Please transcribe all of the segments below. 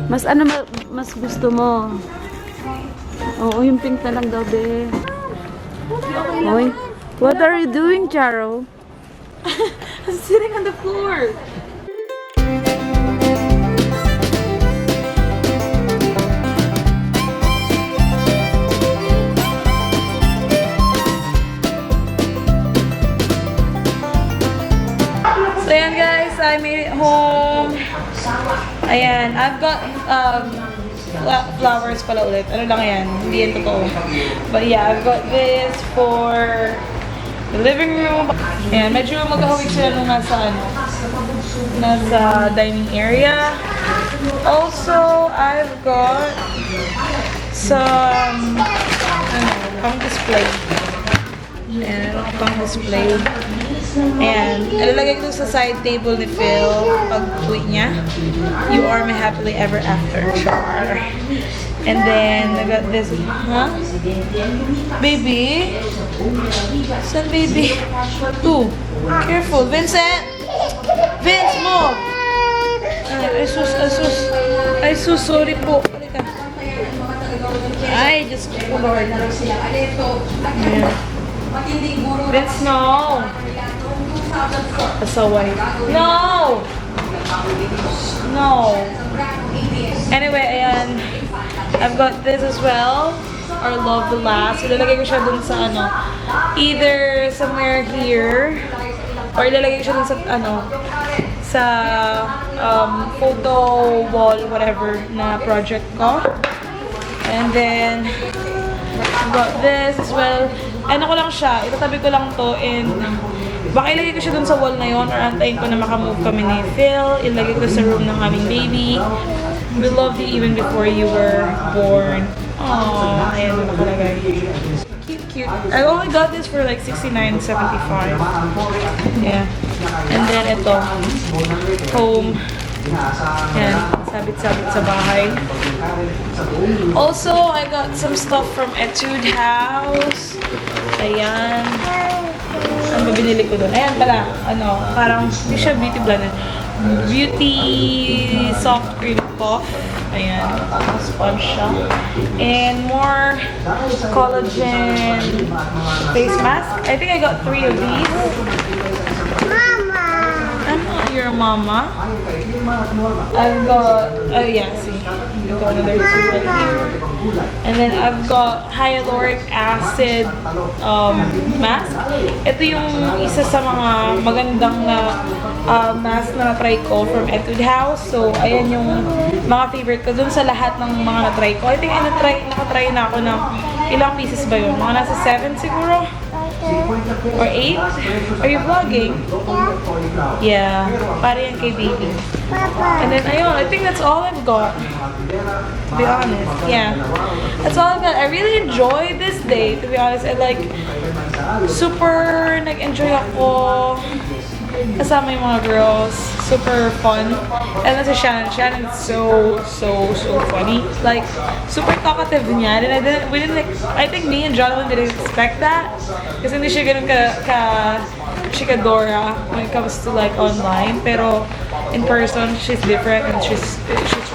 Mas ano mas gusto mo? Oo, yung pink na lang daw, be. Oy, what are you doing, Charo? I'm sitting on the floor. So ayan guys, I made it home. Ayan, I've got flowers pala ulit. Ano lang yan, hindi yan totoo. But yeah, I've got this for the living room. Ayan, medyo magkahawig sila nung nasa dining area. Also, I've got some pang display. Ayan, pang display. And ilalagay ko sa side table ni Phil pag tweet niya. You are my happily ever after, char. And then I got this, huh? Baby? Saan baby? Two. Careful, Vincent! Vince, move! Ay sus, sorry po. Halika. Ay, just oh Lord. Yeah. Vince, no! Pasaway. No! No! Anyway, ayan. I've got this as well. Our Love the Last. Ilalagay ko siya dun sa either somewhere here or ilalagay ko siya dun sa sa photo wall, whatever na project ko. And then I've got this as well. Ano ko lang siya, itatabi ko lang to and baka ilagay ko siya dun sa wall na yon or antayin ko na makamove kami ni Phil. Ilagay ko sa room ng aming baby. We loved you even before you were born. Aww, ayan na nakalagay. Cute. I only got this for like $69.75. Yeah. And then ito, home. Ayan, sabit-sabit sa bahay. Also, I got some stuff from Etude House. Ayan. Ano ba binili ko doon? Ayan pala, parang, hindi siya beauty blender. Beauty soft cream puff. Ayan, sponge siya. And more collagen face mask. I think I got 3 of these. I'm not your mama. I've got, oh yeah, see. I've got another 2 right here. And then I've got hyaluronic acid mask. Ito yung isa sa mga magandang na mask na na-try ko from Etude House. So, ayan yung mga favorite ko dun sa lahat ng mga na-try ko. I think nakatry na ako ng ilang pieces ba yun? Mga nasa 7 siguro? Or 8? Are you vlogging? Yeah. Para yan kay baby. And then, ayun, I think that's all I've got. To be honest. Yeah. That's all I've got. I really enjoyed this day, to be honest. I like, super nag-enjoy ako kasama yung mga girls. Super fun. And then si Shannon. Shannon's so funny. Like, super talkative niya. And I think me and Jonathan didn't expect that. Kasi hindi siya ganun chikadora when it comes to like online. Pero in person, she's different and she's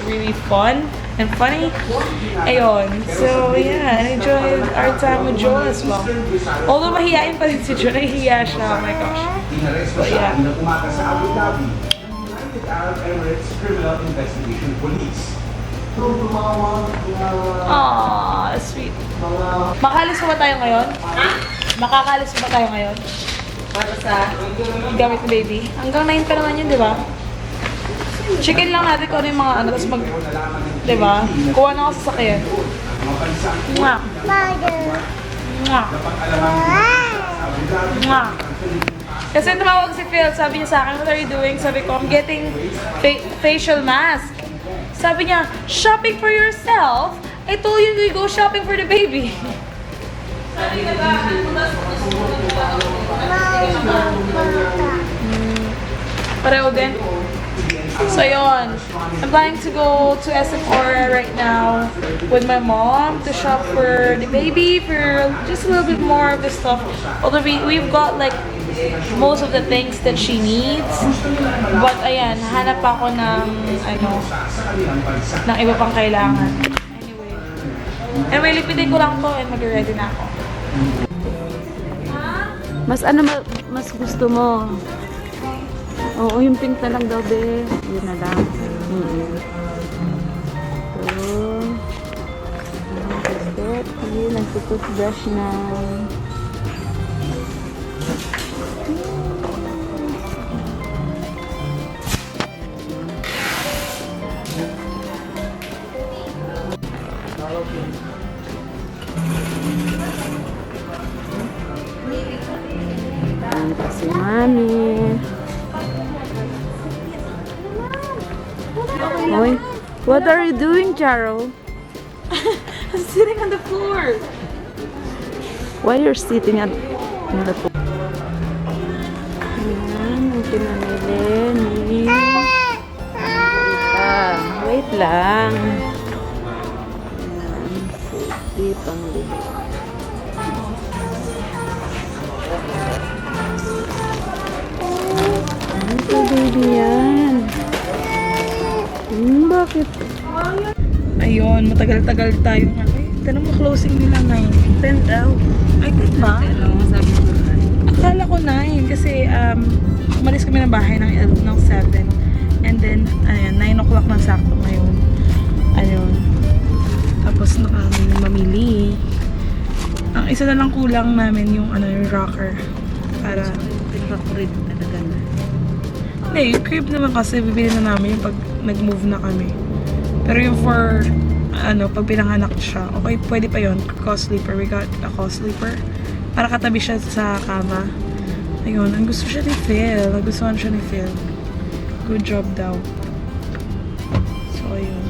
really fun and funny. Ayun. So, yeah, I enjoyed our time with Joel as well. Although mahihain pa rin si Joel, nahihiya siya. Oh my gosh. But yeah. Emirates Criminal Investigation Police. Aww, sweet. Makakalis pa ba tayo ngayon? Makakalis pa ba tayo ngayon? Para sa Gamit ni baby. Hanggang 9 pa naman yun, di ba? Chicken lang natin kung ano yung mga tapos di ba? Kuha na ako sa sakyan. Mwah! Mwah! Mwah! Kasi tumawag si Phil, sabi niya sa akin, what are you doing? Sabi ko, I'm getting facial mask. Sabi niya, shopping for yourself? I told you to go shopping for the baby. Pareho din. So yun, I'm planning to go to Sephora right now with my mom to shop for the baby, for just a little bit more of the stuff. Although we've got like most of the things that she needs. But ayan, hanap ako ng ng iba pang kailangan. Anyway, lipitin ko lang to and mag-ready na ako. Mas gusto mo? Oo, yung pink na lang daw, be. Yun na lang. So, nagtutoothbrush na. Ito si Mami. Oy, what are you doing, Charo? I'm sitting on the floor. Why you're sitting on the floor? Ayan, ang pinamili ni... Wait lang. Ayan, safety pangbili. Ano po, baby, yan? Bakit? Ayun, matagal-tagal tayo nga. Ay, tanong mo closing nila 9. 10 daw. Ay, 10 ba? Akala ko 9 kasi umalis kami ng bahay ng 7. And then, ayan, 9 o'clock na sakto ngayon. Ayun. Tapos na kami mamili. Ang isa na lang kulang namin yung yung rocker. Para Crib talaga na. hindi, yung crib naman kasi bibili na namin yung pag nag-move na kami. Pero yung for pag pinanganak siya, okay, pwede pa yun. Co-sleeper. We got a co-sleeper. Para katabi siya sa kama. Ayun, ang gusto siya ni Phil. Nagustuhan siya ni Phil. Good job daw. So, ayun.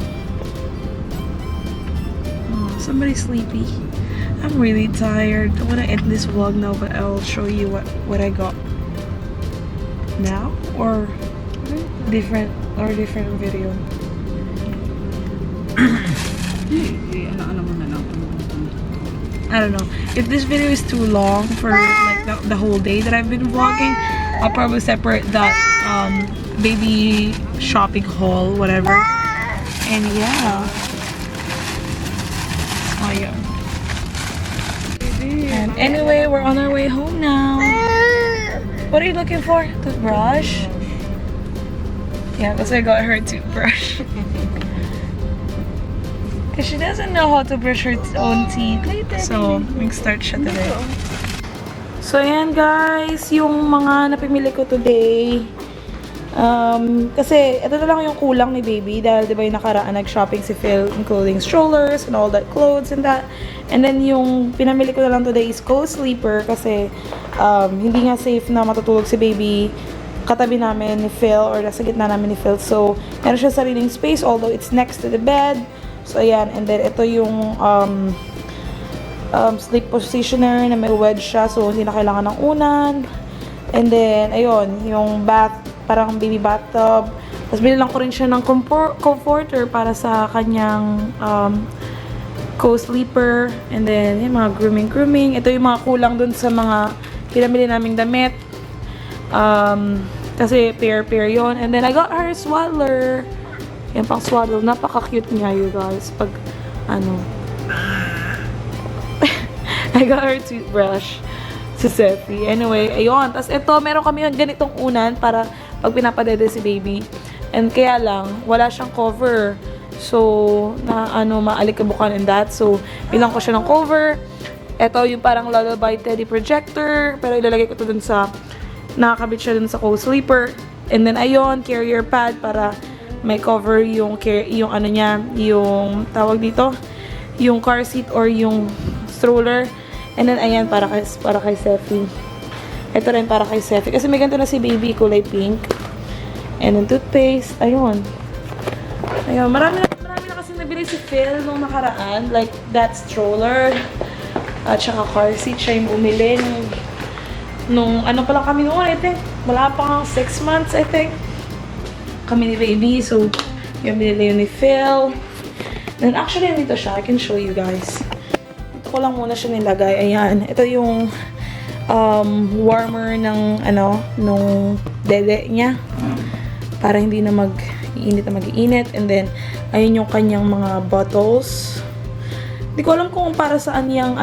Oh, somebody's sleepy. I'm really tired. I wanna end this vlog now, but I'll show you what I got. Now? Or different video? I don't know. If this video is too long for like the whole day that I've been vlogging, I'll probably separate that baby shopping haul, whatever. And yeah. Oh yeah. And anyway, we're on our way home now. What are you looking for? Toothbrush? Yeah, because I got her toothbrush. Because she doesn't know how to brush her own teeth. So, mag-start siya today. So, ayan guys, yung mga napimili ko today. Kasi, ito na lang yung kulang ni baby. Dahil, di ba yung nakaraan, nag-shopping si Phil, including strollers and all that clothes and that. And then, yung pinamili ko na lang today is co-sleeper. Kasi, hindi nga safe na matutulog si baby katabi namin ni Phil or nasa gitna namin ni Phil. So, meron siya sariling space although it's next to the bed. So, ayan. And then, ito yung sleep positioner na may wedge siya. So, hindi na kailangan ng unan. And then, ayun. Yung parang baby bathtub. Tapos, binilang ko rin siya ng comforter para sa kanyang co-sleeper. And then, yung mga grooming. Ito yung mga kulang dun sa mga pinamili naming damit. Kasi pair yun. And then, I got her swaddler. Yan pang swaddle. Napaka-cute niya, you guys. Pag, I got her toothbrush si Sefi. Anyway, ayun. Tapos ito, meron kami yung ganitong unan para pag pinapadede si baby. And kaya lang, wala siyang cover. So, maalikabukan and that. So, bilang ko siya ng cover. Ito yung parang lullaby teddy projector. Pero ilalagay ko to dun sa, nakakabit siya dun sa co-sleeper. And then, ayun, carrier pad para may cover yung yung tawag dito, yung car seat or yung stroller. And then, ayan, para kay Sefi. Ito rin para kay Sefi. Kasi may ganito na si baby, kulay pink. And then, toothpaste. Ayun. Ayun, marami na kasi nabili si Phil nung nakaraan. Like, that stroller. At saka car seat. Siya yung bumili nung pa lang kami noon, I think. Wala pa 6 months, I think. Kami ni baby. So, yung binili yun ni Phil. Then, actually, nandito siya. I can show you guys. Ito ko lang muna siya nilagay. Ayan. Ito yung warmer ng nung dede niya para hindi na mag-iinit. And then ayun yung kanyang mga bottles. Hindi ko alam kung para saan yung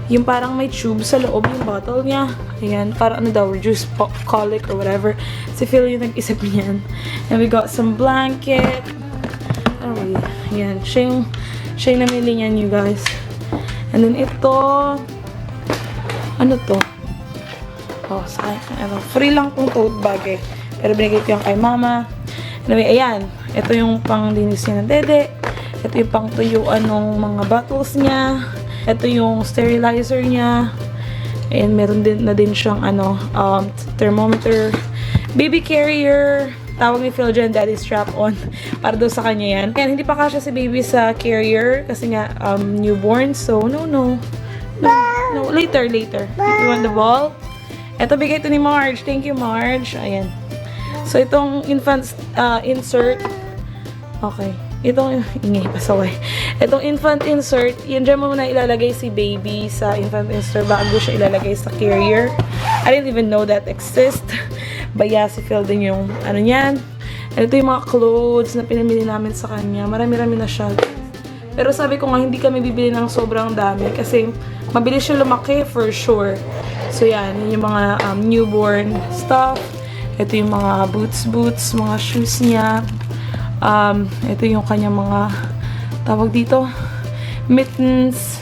yung parang may tube sa loob yung bottle niya. Ayan, para reduce colic or whatever. Si Phil yung nag-isip niyan. And we got some blanket. Ayan, siya yung namili niyan, you guys. And then ito, ano to? Free lang tong tote bag eh. Pero binigay ko yung kay mama. Anyway, ayan. Ito yung pang linis niya ng dede. Ito yung pang tuyuan ng mga bottles niya. Ito yung sterilizer niya. Ayan, meron din siyang thermometer. Baby carrier. Tawag ni Phil dyan, daddy strap-on. Para daw sa kanya yan. Ayan, hindi pa kasya si baby sa carrier. Kasi nga, newborn. So, no. Later. You want the ball? Ito, bigay ito ni Marge. Thank you, Marge. Ayan. So, itong infant insert. Okay. Itong, ingay, pasaway. Itong infant insert, yun dyan mo muna ilalagay si baby sa infant insert bago siya ilalagay sa carrier. I didn't even know that exist. But yeah, si Phil din yung niyan. And ito yung mga clothes na pinamili namin sa kanya. Marami-rami na siya. Pero sabi ko nga, hindi kami bibili ng sobrang dami kasi mabilis siya lumaki for sure. So yan, yun yung mga newborn stuff. Ito yung mga boots, mga shoes niya. Ito yung kanyang mga tawag dito, mittens,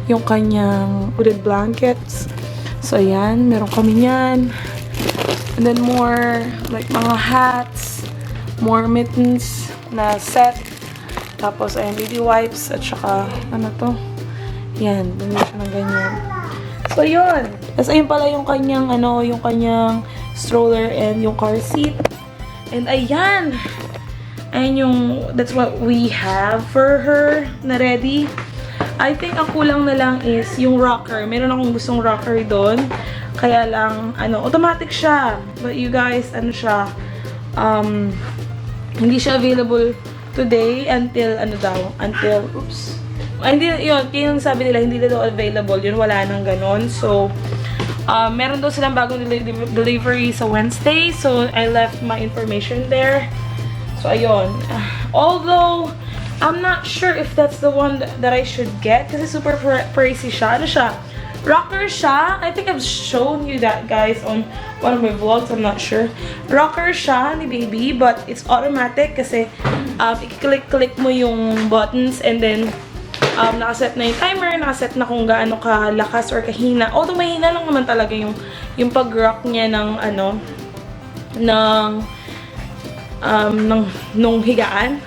yung kanyang hooded blankets. So ayan, meron kami yan. And then more like mga hats, more mittens na set. Tapos ayan, baby wipes at saka ano to? Yan, bumili siya ng ganyan. So yun. Tapos ayun pala yung kanyang yung kanyang stroller and yung car seat. And ayan. Ayan yung, that's what we have for her na ready. I think ang kulang na lang is yung rocker. Meron akong gustong rocker doon. Kaya lang, automatic siya. But you guys, siya, hindi siya available today until, oops. Hindi, yun sabi nila, hindi na daw available. Yun, wala nang ganon. So, meron daw silang bagong delivery sa Wednesday. So, I left my information there. So, ayun. Although, I'm not sure if that's the one that I should get. Kasi super pricey siya. Ano siya? Rocker siya. I think I've shown you that, guys, on one of my vlogs. I'm not sure. Rocker siya ni baby, but it's automatic kasi i-click mo yung buttons and then nakaset na yung timer, nakaset na kung gaano kalakas or kahina. Although mahina lang naman talaga yung pag-rock niya nung higaan.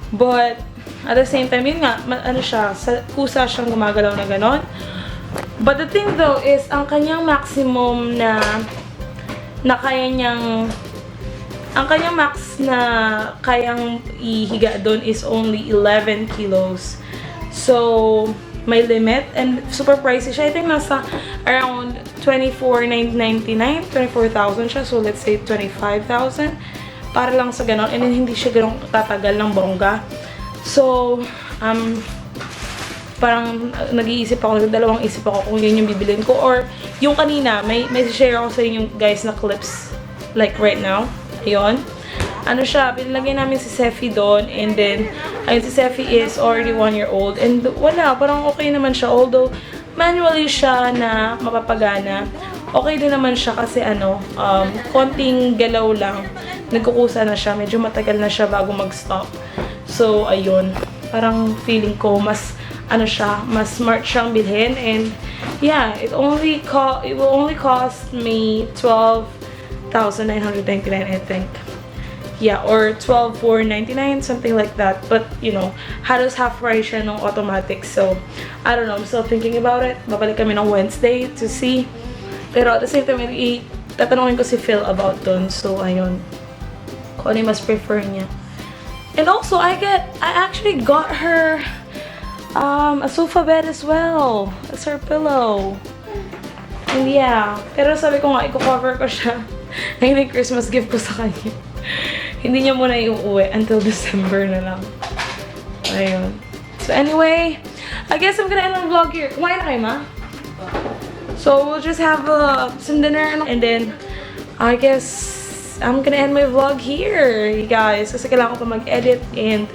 But at the same time, yun nga, siya, kusa siyang gumagalaw na ganon. But the thing though is, ang kanyang maximum na kaya niyang, ang kanyang max na kayang ihiga doon is only 11 kilos. So, may limit and super pricey siya. I think nasa around 24,999, 24,000 siya. So, let's say 25,000 para lang sa ganon. And then, hindi siya ganong tatagal ng bongga. So, parang nag-iisip ako, dalawang isip ako kung yun yung bibilin ko. Or, yung kanina, may share ako sa inyo guys na clips like right now. Ayun. Ano siya, pinilagay namin si Seffi doon. And then, ayun, si Seffi is already 1 year old. And wala, parang okay naman siya. Although, manually siya na mapapagana. Okay din naman siya kasi konting galaw lang. Nagkukusa na siya. Medyo matagal na siya bago mag-stop. So, ayun. Parang feeling ko, mas mas smart siyang bilhin. And, yeah, it will only cost me 12,999, I think. Yeah, or 12,499, something like that. But, halos half price siya nung automatic. So, I don't know. I'm still thinking about it. Babalik kami ng Wednesday to see. Pero at the same time, tatanungin ko si Phil about dun. So, ayun. Kung ano mas prefer niya. And also, I actually got her a sofa bed as well. As her pillow. And yeah. Pero sabi ko nga, i-cover ko siya. Ngayon yung Christmas gift ko sa kanya. Hindi niya muna iuwi until December na lang. Ayun. So anyway, I guess I'm gonna end the vlog here. Kumain na kayo, ma? So we'll just have some dinner and then I guess I'm gonna end my vlog here, you guys. Kasi kailangan ko pa mag-edit and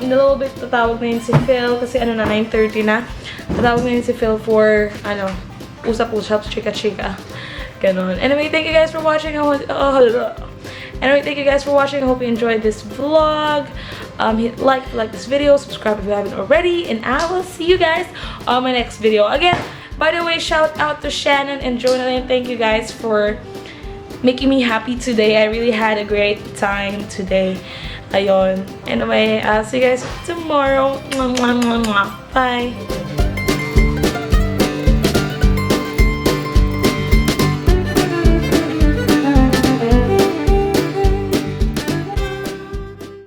in a little bit tatawag na yun si Phil kasi ano na 9:30 na. Tatawag na yun si Phil for usap-usap, chika-chika. Ganon. Anyway, thank you guys for watching. Anyway, thank you guys for watching. I hope you enjoyed this vlog. Hit like if you like this video, subscribe if you haven't already, and I will see you guys on my next video. Again, by the way, shout out to Shannon and Jonathan. Thank you guys for making me happy today. I really had a great time today. Ayun. Anyway, I'll see you guys tomorrow. Bye.